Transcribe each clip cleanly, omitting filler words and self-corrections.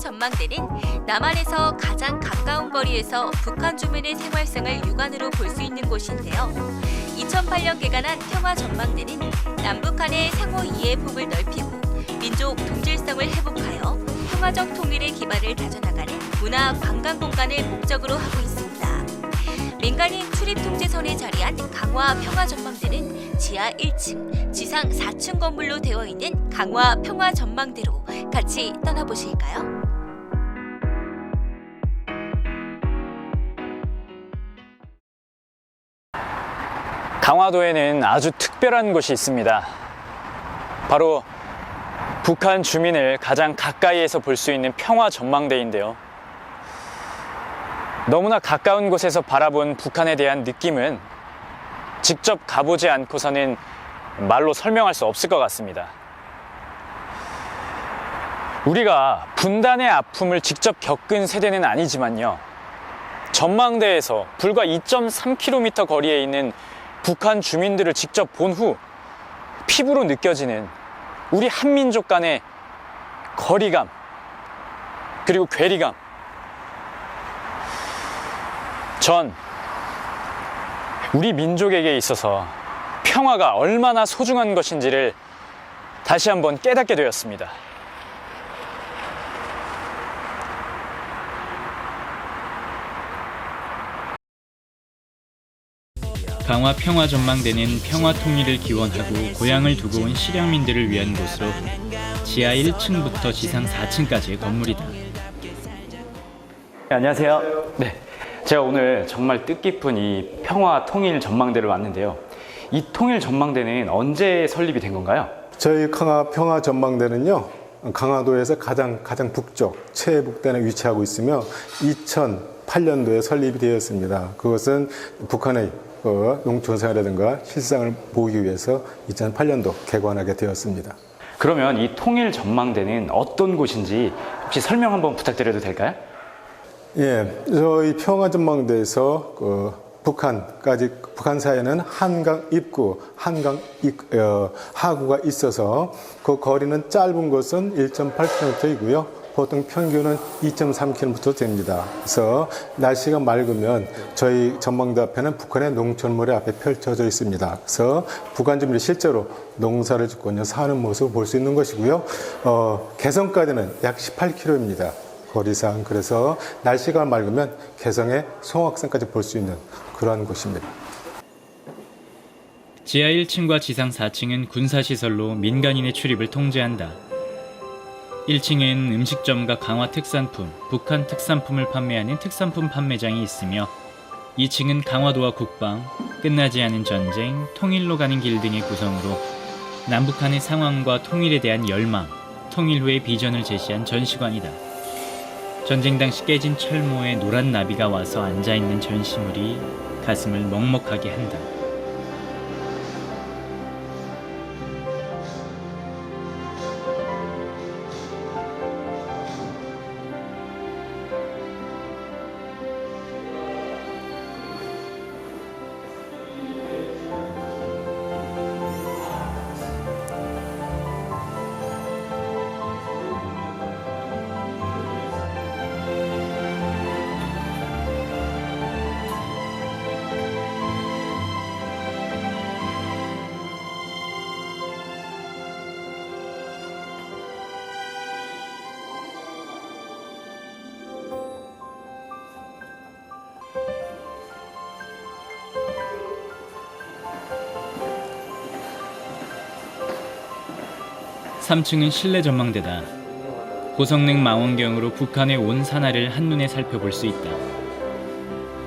전망대는 남한에서 가장 가까운 거리에서 북한 주민의 생활상을 육안으로 볼 수 있는 곳인데요. 2008년 개관한 평화전망대는 남북한의 상호 이해의 폭을 넓히고 민족 동질성을 회복하여 평화적 통일의 기반을 다져나가는 문화 관광 공간을 목적으로 하고 있습니다. 민간인 출입 통제선에 자리한 강화 평화전망대는 지하 1층, 지상 4층 건물로 되어 있는 강화 평화전망대로 같이 떠나보실까요? 강화도에는 아주 특별한 곳이 있습니다. 바로 북한 주민을 가장 가까이에서 볼 수 있는 평화전망대인데요. 너무나 가까운 곳에서 바라본 북한에 대한 느낌은 직접 가보지 않고서는 말로 설명할 수 없을 것 같습니다. 우리가 분단의 아픔을 직접 겪은 세대는 아니지만요. 전망대에서 불과 2.3km 거리에 있는 북한 주민들을 직접 본 후 피부로 느껴지는 우리 한민족 간의 거리감, 그리고 괴리감. 전 우리 민족에게 있어서 평화가 얼마나 소중한 것인지를 다시 한번 깨닫게 되었습니다. 강화 평화전망대는 평화 통일을 기원하고 고향을 두고 온 실향민들을 위한 곳으로 지하 1층부터 지상 4층까지의 건물이다. 안녕하세요. 네, 제가 오늘 정말 뜻깊은 이 평화 통일 전망대를 왔는데요. 이 통일 전망대는 언제 설립이 된 건가요? 저희 강화 평화 전망대는요, 강화도에서 가장 북쪽 최북단에 위치하고 있으며 2008년도에 설립이 되었습니다. 그것은 북한의 농촌생활이라든가 실상을 보기 위해서 2008년도 개관하게 되었습니다. 그러면 이 통일 전망대는 어떤 곳인지 혹시 설명 한번 부탁드려도 될까요? 예, 저희 평화 전망대에서 북한 사이에는 한강 입구, 하구가 있어서 그 거리는 짧은 곳은 1.8km이고요. 보통 평균은 2.3km 됩니다. 그래서 날씨가 맑으면 저희 전망대 앞에는 북한의 농촌물이 앞에 펼쳐져 있습니다. 그래서 북한 주민이 실제로 농사를 짓고 사는 모습을 볼 수 있는 것이고요. 개성까지는 약 18km입니다. 거리상. 그래서 날씨가 맑으면 개성의 송악산까지 볼 수 있는 그러한 곳입니다. 지하 1층과 지상 4층은 군사시설로 민간인의 출입을 통제한다. 1층엔 음식점과 강화 특산품, 북한 특산품을 판매하는 특산품 판매장이 있으며 2층은 강화도와 국방, 끝나지 않은 전쟁, 통일로 가는 길 등의 구성으로 남북한의 상황과 통일에 대한 열망, 통일 후의 비전을 제시한 전시관이다. 전쟁 당시 깨진 철모에 노란 나비가 와서 앉아있는 전시물이 가슴을 먹먹하게 한다. (3층은) 실내 전망대다. 고성능 망원경으로 북한의 온 산하를 한눈에 살펴볼 수 있다.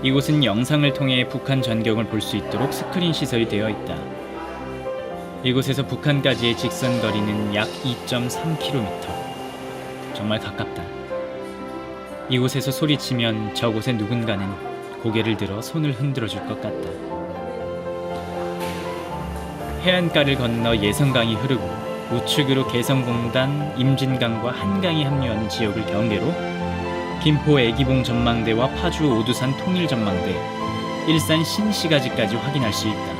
이곳은 영상을 통해 북한 전경을 볼 수 있도록 스크린 시설이 되어 있다. 이곳에서 북한까지의 직선 거리는 약 2.3km. 정말 가깝다. 이곳에서 소리치면 저곳의 누군가는 고개를 들어 손을 흔들어 줄 것 같다. 해안가를 건너 예성강이 흐르고 우측으로 개성공단, 임진강과 한강이 합류하는 지역을 경계로 김포 애기봉 전망대와 파주 오두산 통일 전망대, 일산 신시가지까지 확인할 수 있다.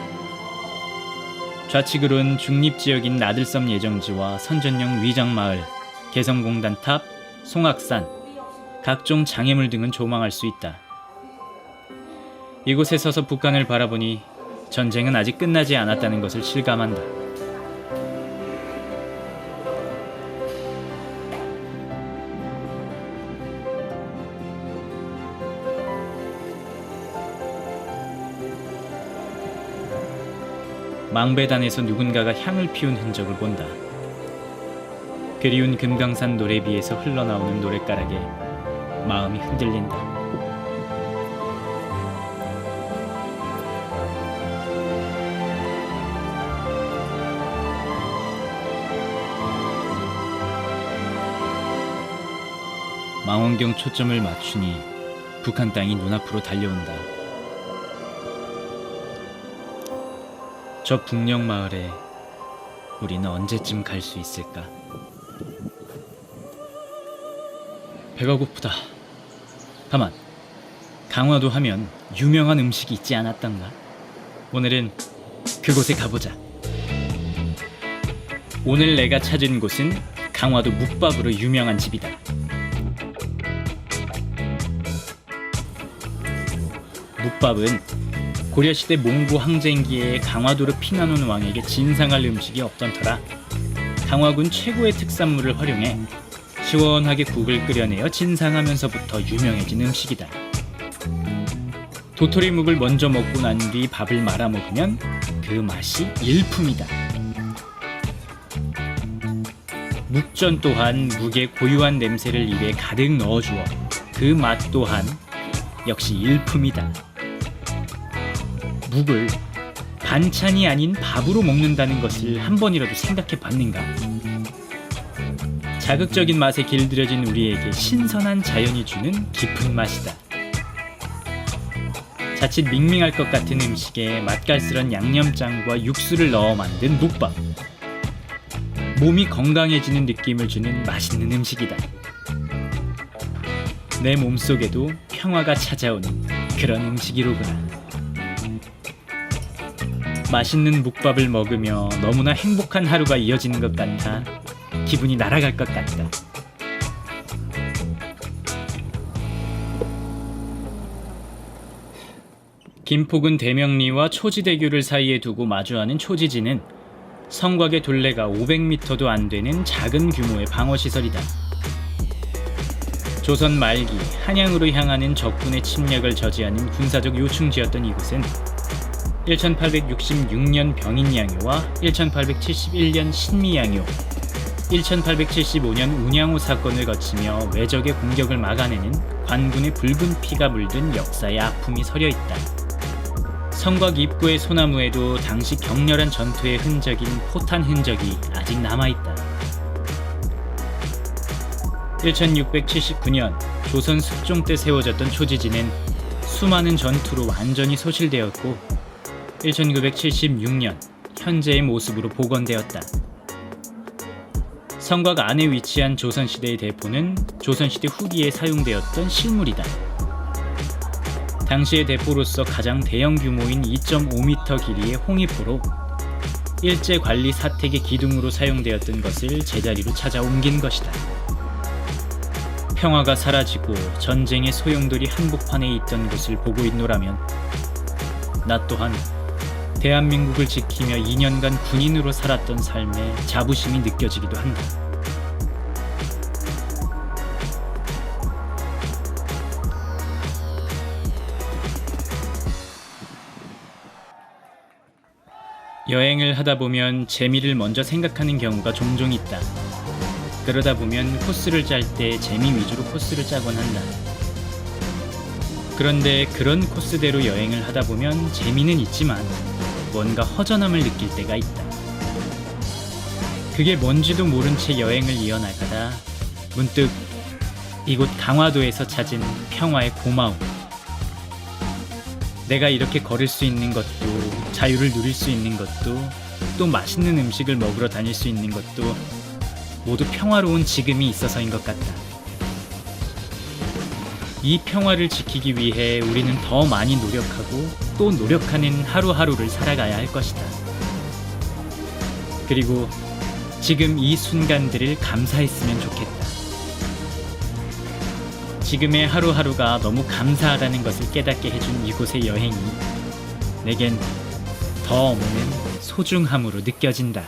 좌측으로는 중립지역인 나들섬 예정지와 선전용 위장마을, 개성공단 탑, 송악산, 각종 장애물 등은 조망할 수 있다. 이곳에 서서 북한을 바라보니 전쟁은 아직 끝나지 않았다는 것을 실감한다. 망배단에서 누군가가 향을 피운 흔적을 본다. 그리운 금강산 노래비에서 흘러나오는 노랫가락에 마음이 흔들린다. 망원경 초점을 맞추니 북한 땅이 눈앞으로 달려온다. 저 북녘 마을에 우리는 언제쯤 갈 수 있을까? 배가 고프다. 가만, 강화도 하면 유명한 음식이 있지 않았던가? 오늘은 그곳에 가보자. 오늘 내가 찾은 곳은 강화도 묵밥으로 유명한 집이다. 묵밥은 고려시대 몽고 항쟁기에 강화도로 피난온 왕에게 진상할 음식이 없던 터라 강화군 최고의 특산물을 활용해 시원하게 국을 끓여내어 진상하면서부터 유명해진 음식이다. 도토리묵을 먼저 먹고 난 뒤 밥을 말아 먹으면 그 맛이 일품이다. 묵전 또한 묵의 고유한 냄새를 입에 가득 넣어주어 그 맛 또한 역시 일품이다. 묵을 반찬이 아닌 밥으로 먹는다는 것을 한 번이라도 생각해 봤는가? 자극적인 맛에 길들여진 우리에게 신선한 자연이 주는 깊은 맛이다. 자칫 밍밍할 것 같은 음식에 맛깔스런 양념장과 육수를 넣어 만든 묵밥. 몸이 건강해지는 느낌을 주는 맛있는 음식이다. 내 몸속에도 평화가 찾아오는 그런 음식이로구나. 맛있는 묵밥을 먹으며 너무나 행복한 하루가 이어지는 것 같아 기분이 날아갈 것 같다. 김포군 대명리와 초지대교를 사이에 두고 마주하는 초지지는 성곽의 둘레가 500m도 안 되는 작은 규모의 방어시설이다. 조선 말기 한양으로 향하는 적군의 침략을 저지하는 군사적 요충지였던 이곳은 1866년 병인양요와 1871년 신미양요, 1875년 운양호 사건을 거치며 외적의 공격을 막아내는 관군의 붉은 피가 물든 역사의 아픔이 서려있다. 성곽 입구의 소나무에도 당시 격렬한 전투의 흔적인 포탄 흔적이 아직 남아있다. 1679년 조선 숙종 때 세워졌던 초지지는 수많은 전투로 완전히 소실되었고 1976년 현재의 모습으로 복원되었다. 성곽 안에 위치한 조선시대의 대포는 조선시대 후기에 사용되었던 실물이다. 당시의 대포로서 가장 대형 규모인 2.5m 길이의 홍위포로 일제관리 사택의 기둥으로 사용되었던 것을 제자리로 찾아 옮긴 것이다. 평화가 사라지고 전쟁의 소용돌이 한복판에 있던 곳을 보고 있노라면 나 또한 대한민국을 지키며 2년간 군인으로 살았던 삶에 자부심이 느껴지기도 한다. 여행을 하다 보면 재미를 먼저 생각하는 경우가 종종 있다. 그러다 보면 코스를 짤 때 재미 위주로 코스를 짜곤 한다. 그런데 그런 코스대로 여행을 하다 보면 재미는 있지만 뭔가 허전함을 느낄 때가 있다. 그게 뭔지도 모른 채 여행을 이어나가다 문득 이곳 강화도에서 찾은 평화의 고마움, 내가 이렇게 걸을 수 있는 것도, 자유를 누릴 수 있는 것도, 또 맛있는 음식을 먹으러 다닐 수 있는 것도 모두 평화로운 지금이 있어서인 것 같다. 이 평화를 지키기 위해 우리는 더 많이 노력하고 또 노력하는 하루하루를 살아가야 할 것이다. 그리고 지금 이 순간들을 감사했으면 좋겠다. 지금의 하루하루가 너무 감사하다는 것을 깨닫게 해준 이곳의 여행이 내겐 더 없는 소중함으로 느껴진다.